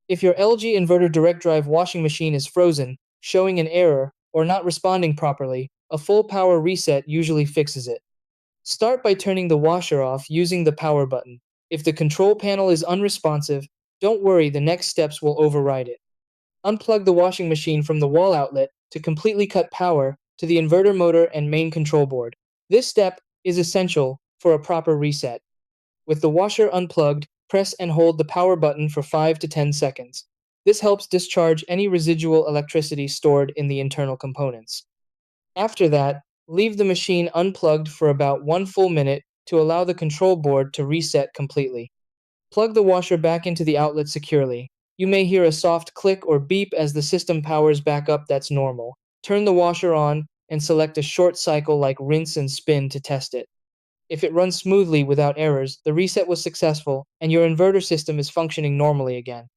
If your LG Inverter direct drive washing machine is frozen, showing an error, or not responding properly, a full power reset usually fixes it. Start by turning the washer off using the power button. If the control panel is unresponsive, don't worry, the next steps will override it. Unplug the washing machine from the wall outlet to completely cut power to the inverter motor and main control board. This step is essential for a proper reset. With the washer unplugged, press and hold the power button for 5 to 10 seconds. This helps discharge any residual electricity stored in the internal components. After that, leave the machine unplugged for about 1 full minute to allow the control board to reset completely. Plug the washer back into the outlet securely. You may hear a soft click or beep as the system powers back up. That's normal. Turn the washer on and select a short cycle like rinse and spin to test it. If it runs smoothly without errors, the reset was successful and your inverter system is functioning normally again.